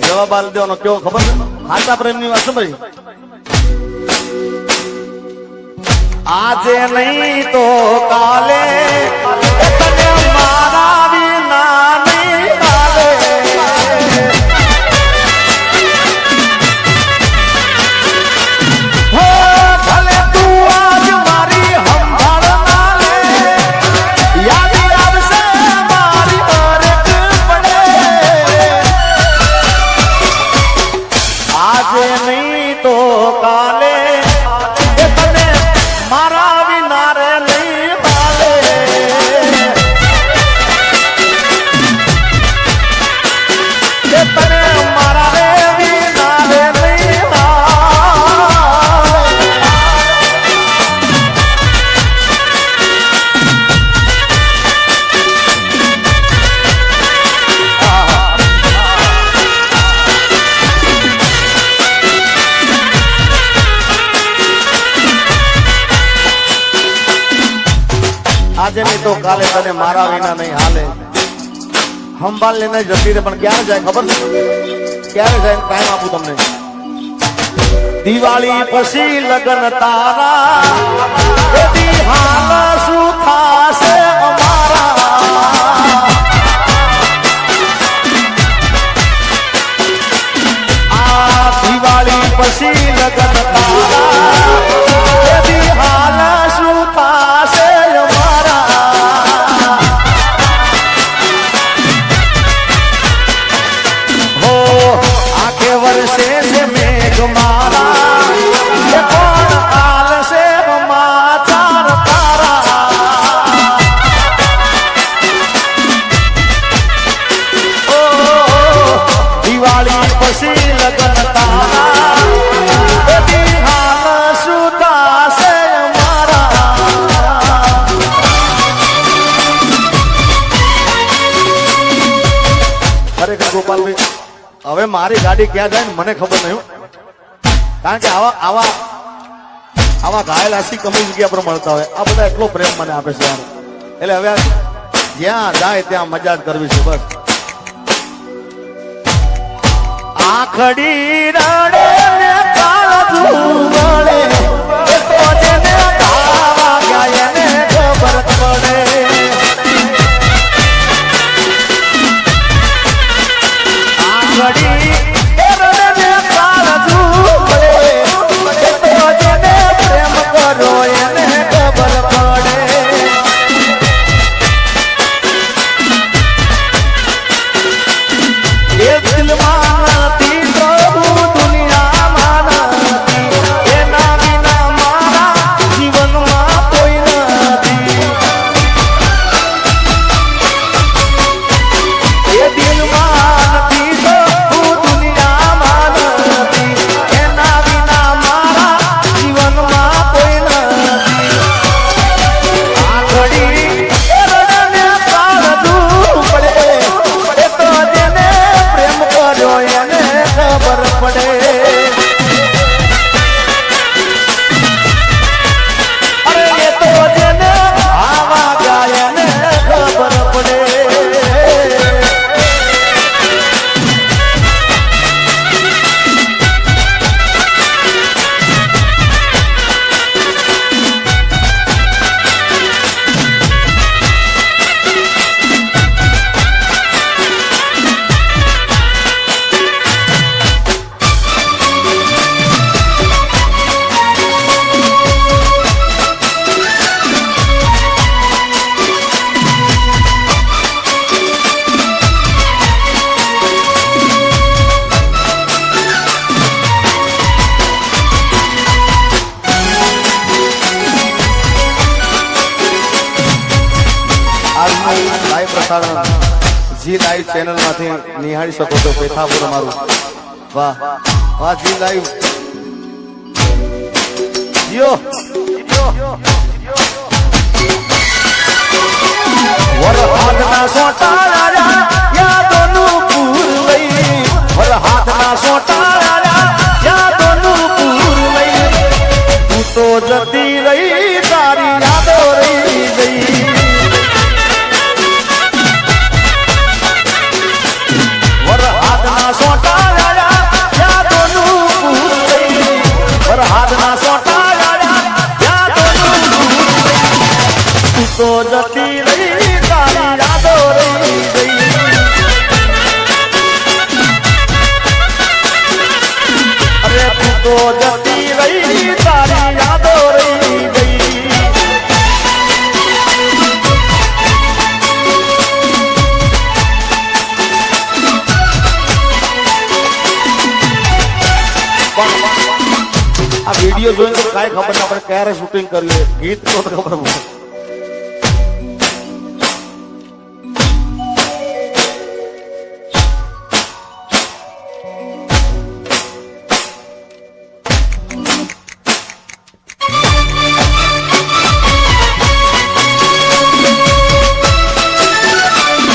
જવાબ આલ દેવાનો કેવો ખબર છે સાચા પ્રેમની વાત સાંભળી આજે નહીં તો કાલે તને મારા વિના નહીં ચાલે હો ભલે તું આજ મારી સંભાળ ના લે યાદ આવશે મારી હરેક પડે આજે નહીં તો કાલે મારા વિના રે નહીં ચાલે તને મારા રે વિના રે નહીં આજે નહીં તો કાલે તને મારા વિના નહીં હાલે સંભાળ લઈને જતી રે પણ ક્યારે જાય ખબર છે ક્યારે જાય ટાઈમ આપું તમને દિવાળી પછી લગ્ન તારા એથી હાલ શું થાશે અમારા આ દિવાળી પછી લગ્ન તારા એથી હાલ શું થાશે વર્ષે છે મેઘ મારા એ કોણ આલશે સમાચાર તારા ઓ દિવાળી પછી લગ્ન તારા બધી હાલ શું થાશે મારા ખરેખર ગોપાલભાઈ હવે મારી ગાડી ક્યાં જાય ને મને ખબર નહીં કારણ કે આવા ઘાયલ આશી કમી જગ્યા પર મળતા હોય આ બધા એટલો પ્રેમ મને આપે છે એટલે હવે જ્યાં જાય ત્યાં મજા જ કરવી છે બસ આખડી રડે ને કાળજું વળે એ તો જેને ધાવા ગયા એને ખબર પડે આખડી રડે ને કાળજું વળે એ તો જેને પ્રેમ કરો એને ખબર પડે એ દિલમાં નથી પ્રભુ દુનિયામાં નથી એના વિના મારા જીવનમાં કોઈ નથી એ દિલમાં નથી પ્રભુ દુનિયામાં નથી એના વિના મારા જીવનમાં કોઈ નથી આ ઘડી રડને કાળજું પડે એ તો જેને પ્રેમ કર્યો એને ખબર પડે અરે એ તો જેને આવા ગયા એને ખબર પડે લાઈવ પ્રસારણ જી લાઈવ ચેનલ માંથી નિહાળી શકો છો પેથાપુર મારું વાહ વાહ જી લાઈવ જીઓ વરહાદના સોટાળા યાદોનું પૂર લઈ વરહાદના સોટાળા યાદોનું પૂર લઈ તું તો જતી રહી તારી યાદો રહી ગઈ વરહાદના સોટાળા આ વિડીયો જોઈને તો કાંઈ ખબર ના પડે ક્યારે શૂટિંગ કર્યું ગીત તો ખબર પડે.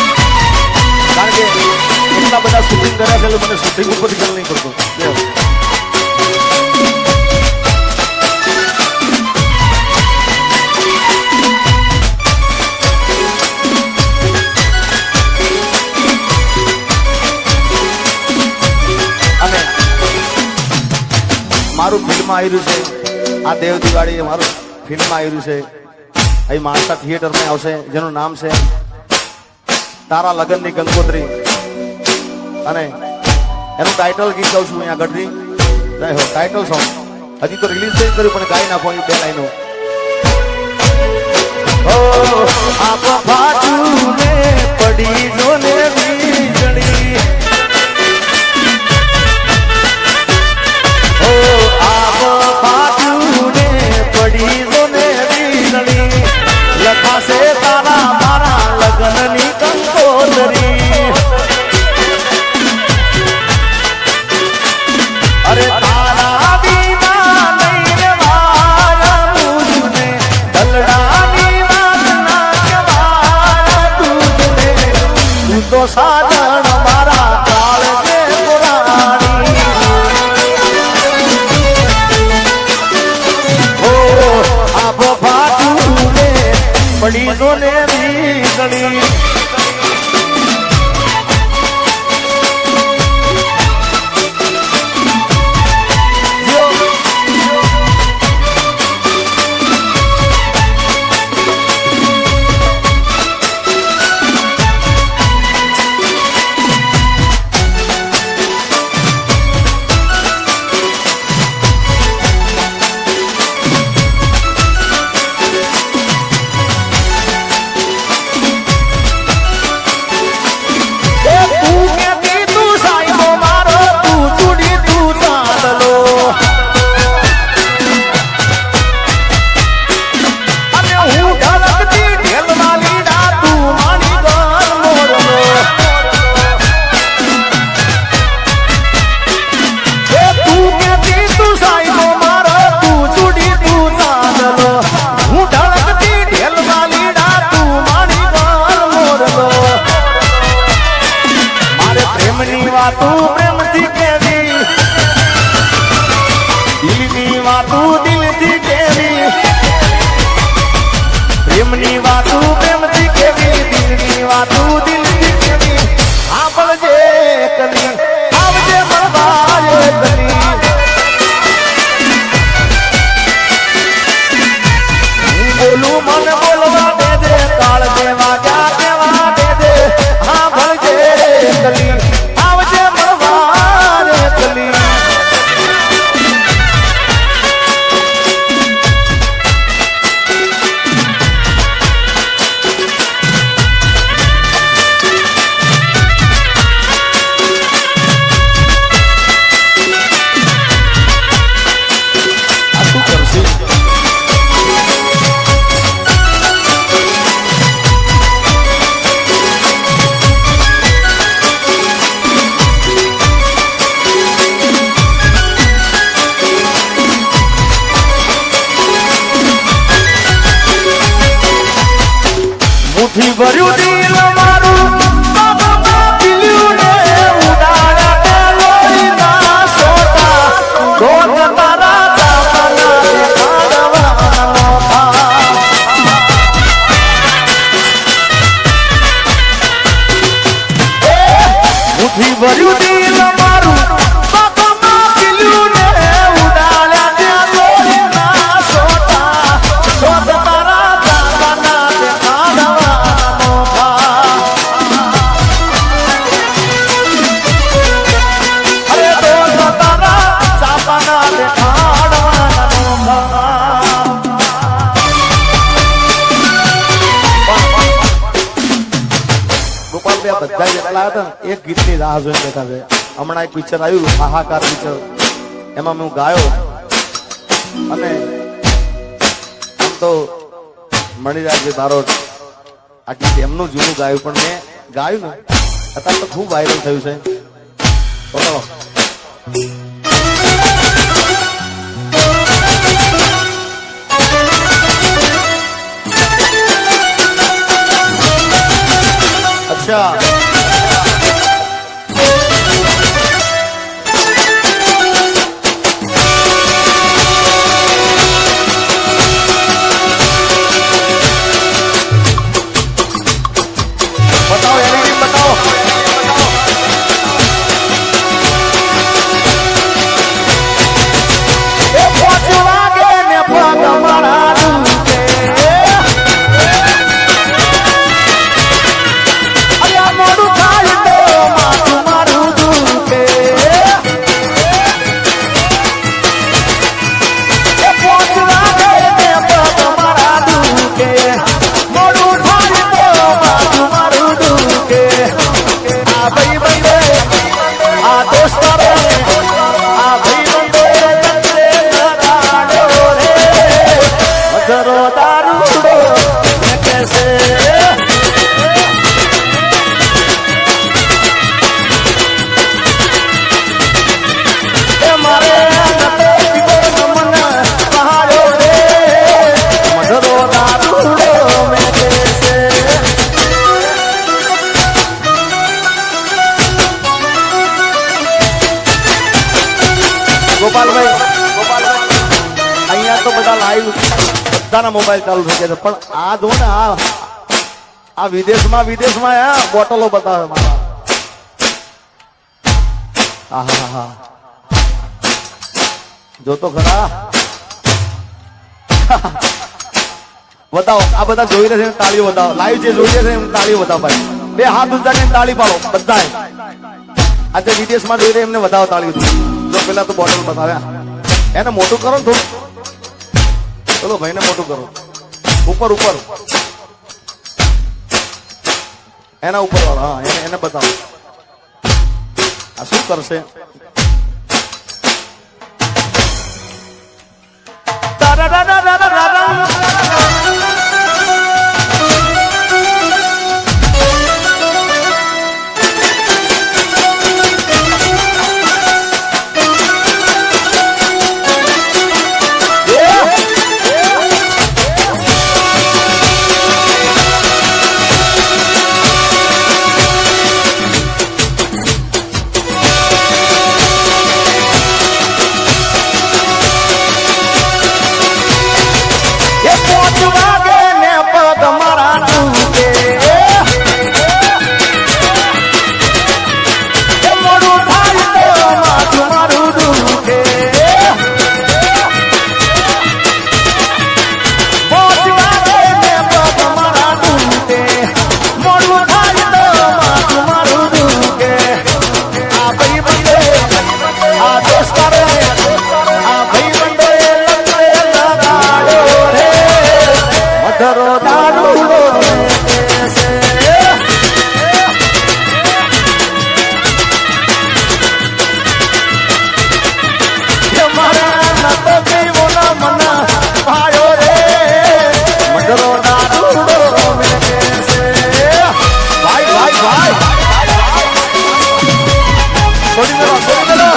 કારણ કે એટલા બધા શૂટિંગ કર્યા છે એટલે મને શૂટિંગ ઉપર ખ્યાલ નહીં પડતો. મારું ફિલ્મ આવી રહ્યું છે આ દેવ દિવાળી મારું ફિલ્મ આવી રહ્યું છે અહીં માણસા થિયેટરમાં આવશે જેનું નામ છે તારા લગનની કંકોત્રી અને એનું ટાઇટલ ગીત ગાઉં છું અહીંયા આગળથી ટાઇટલ સોંગ હજી તો રિલીઝ થઈ કર્યું પણ ગાઈ નાખો બે લાઈનો. આપ ફાટુને પડી જોને વીજળી લખાશે તારા મારા લગ્નની કંકોત્રી. અરે તારા વિના લઈને વાળા તુજને દલડાની વાત ના કહેવાય તુજને તું તો સાજણ મારા કાળ છે પુરાણી. આપ ફાટુને પડી જોને વીજળી વાતું પ્રેમથી કેવી દિલની વાતું દિલથી કેવી પ્રેમની વાતું પ્રેમથી કેવી દિલની વાતું દિલથી કેવી આવજે કલી આવજે મળવાય કલી હું બોલું મને બોલવા દેજે તાળ દેવા જા દેવા દેજે હા ભળજે કલી મુઠ્ઠી ભર્યું દિલ મારું પીલ્યું ને ઉડાડ્યા તે લોહીના સોટા રોજ તારા ચાપના દેખાડવાનો મુઠ્ઠી ભર્યું દિલ મારું પીલ્યું ને ઉડાડ્યા તે લોહીના સોટા રોજ તારા ચાપના બધા જેટલા હતા એક ગીતની રાહ જોઈને બેઠા છે. હમણાં એક પિક્ચર આવ્યું હાહાકાર પિક્ચર એમાં હું ગાયો અને આમ તો મણિરાજભાઈ બારોટ આ ગીત એમનું જૂનું ગાયું પણ મેં ગાયું ને અત્યારે તો ખૂબ વાયરલ થયું છે. બોલો અચ્છા અહીંયા તો બધા લાઈવ બધાના મોબાઈલ ચાલુ થઈ ગયા છે પણ આ જો ને આ વિદેશમાં બોટલો બતાવે મારા. હા જો તો ખરા બતાવો આ બધા જોઈ રહ્યા છે તાળીઓ બતાવો લાઈવ જે જોઈ રહ્યા છે એમ તાળીઓ બતાવો ભાઈ બે હાથ ઊંચા કરીને તાળી પાડો બધા આજે વિદેશમાં જોઈ રહ્યા એમને વધાવો તાળીઓ જો પેલા તો બોટલ બતાવ્યા એને મોટું કરો ને થોડું ચલો ભાઈને મોટું કરો ઉપર એના ઉપર વાળો હા એને બતાવો આ શું કરશે છોડી દો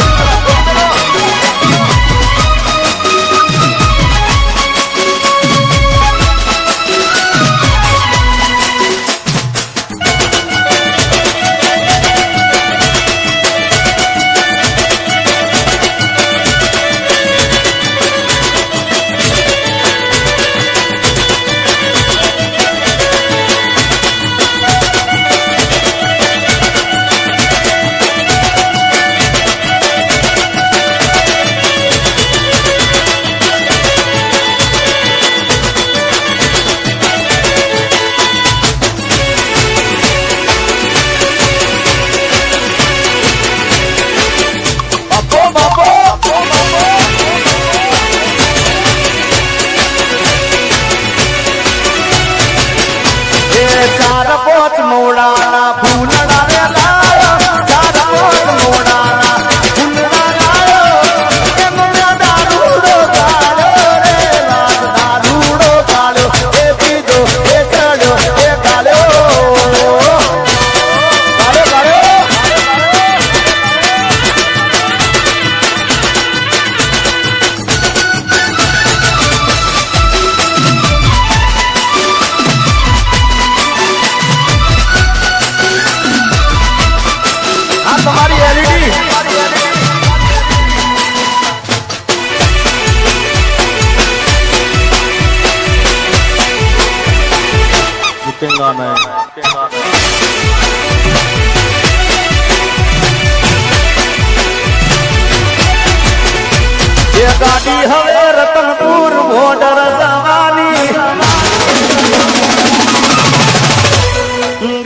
ગાડી હવે રતનપુર બોર્ડર જવાની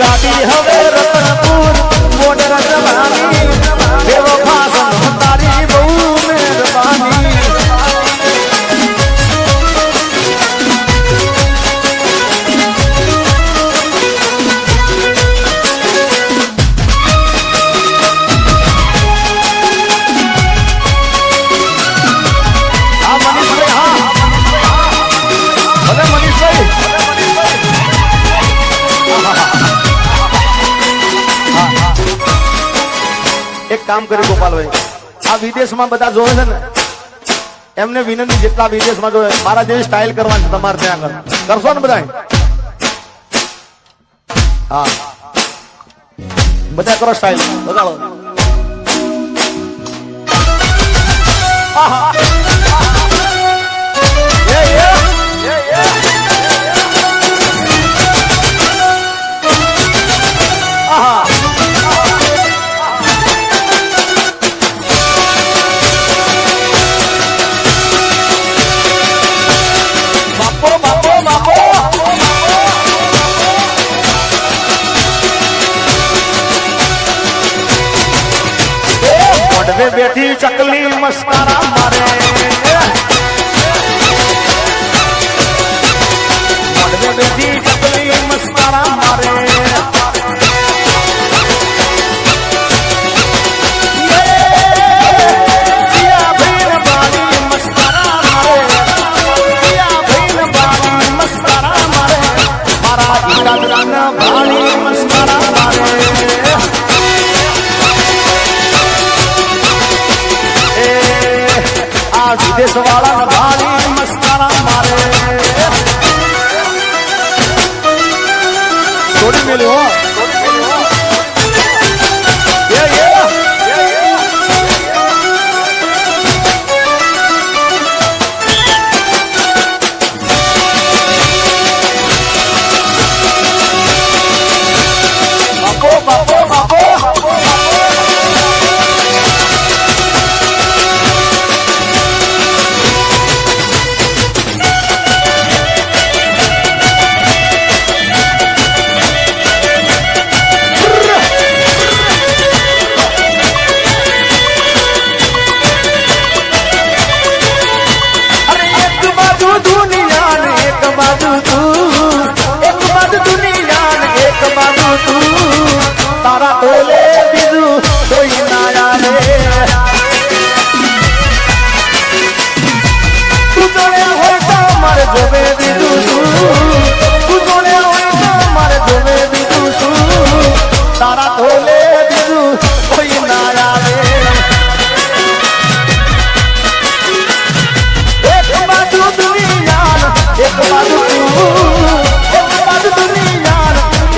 ગાડી હવે રતનપુર બોર્ડર જવાની દેવો ખાસ તારી બહુ મહેરબાની એક કામ કરી ગોપાલભાઈ, આ વિદેશમાં બધા જોવે છે ને એમને વિનંતી, જેટલા વિદેશમાં જોવે મારા જેવી સ્ટાઇલ કરવાની તમારે ત્યાં આગળ કરશો ને બધા? હા બધા કરો સ્ટાઇલ, બગાડો. બેઠી ચકલી મસ્કારા મારે મોઢે બેઠી ચકલી મસ્કારા મારે વિદેશ વાળા ભાળી મસ્કારા મારે છોડી મેલ્યો તારા તોલે બીજું કોઈ ના આવે તું જોડે હોય તો મારે જોવે બીજું શું તું જોડે હોય તો મારે જોવે બીજું શું તારા તોલે બીજું કોઈ ના આવે એક બાજુ દુનિયા એક બાજુ એક બાજુ દુનિયા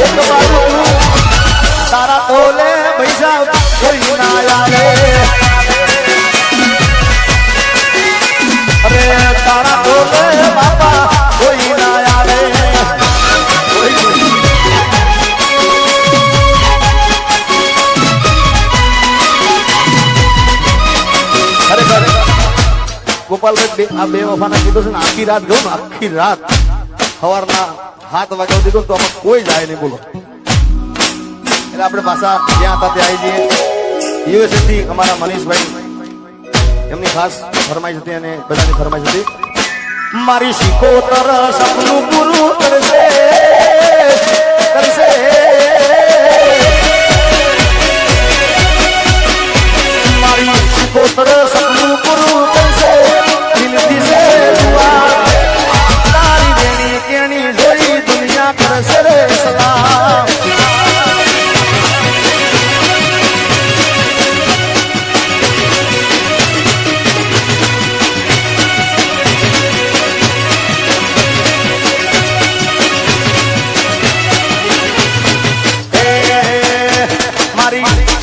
એક બાજુ તારા તોલે પૈસા કોઈ ના આવે અરે તારા તોલે બાપા કોઈ ના આવે અરે ગોપાલભાઈ આ બે વફાના કીધું છે ને આખી રાત ગયું ને આખી રાત સવારના 7 વાગ્યા દીધું તો આમાં કોઈ જાય નહીં બોલો. આપણે પાછા ત્યાં હતા ત્યાં આવી જઈએ. યુએસએ થી અમારા મનીષભાઈ એમની ખાસ ફરમાઈશ હતી અને બધાની ફરમાઈશ હતી મારી શીખોતર સપનું પૂરું કરશે કરશે મારી શીખોતર સપનું પૂરું કરશે દિલથી સે દુઆ તારી દેણી કેણી જોઈ દુનિયા કરશે રે સલામ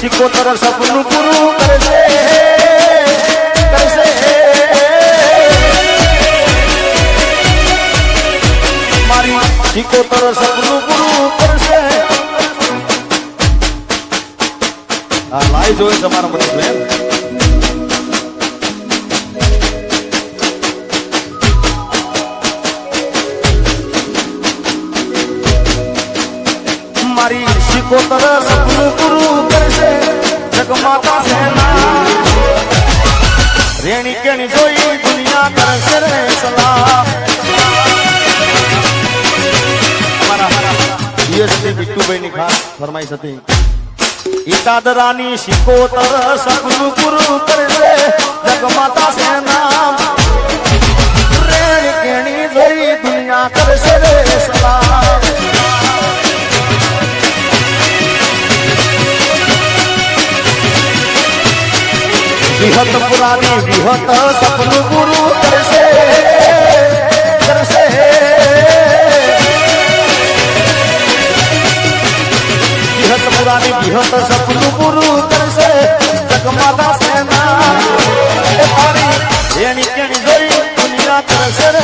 શીખોતર સપનું પૂરું કરશે કરશે મારી શીખોતર સપનું પૂરું કરશે. આ લાઈ જોઈ તમારા મને બેન મારી શિકોતર સપનું પૂરું કરશે જગમાતા સેના રેણી કેણી જોઈ દુનિયા કરશે રે સલાહ બિટ્ટુભાઈ ની ખાસ ફરમાઈશ હતી ઈટાદરાની શિકોતર સપનું પૂરું કરશે જગમાતા સેના રેણી કેણી જોઈ દુનિયા કરશે રે સલાહ વિહત પુરાની વિહત સપનું પૂરું કરશે વિહત પુરાની વિહત સપનું પૂરું કરશે જગમાતા સેના એ તારી એની કેણી જોઈ દુનિયા કરશે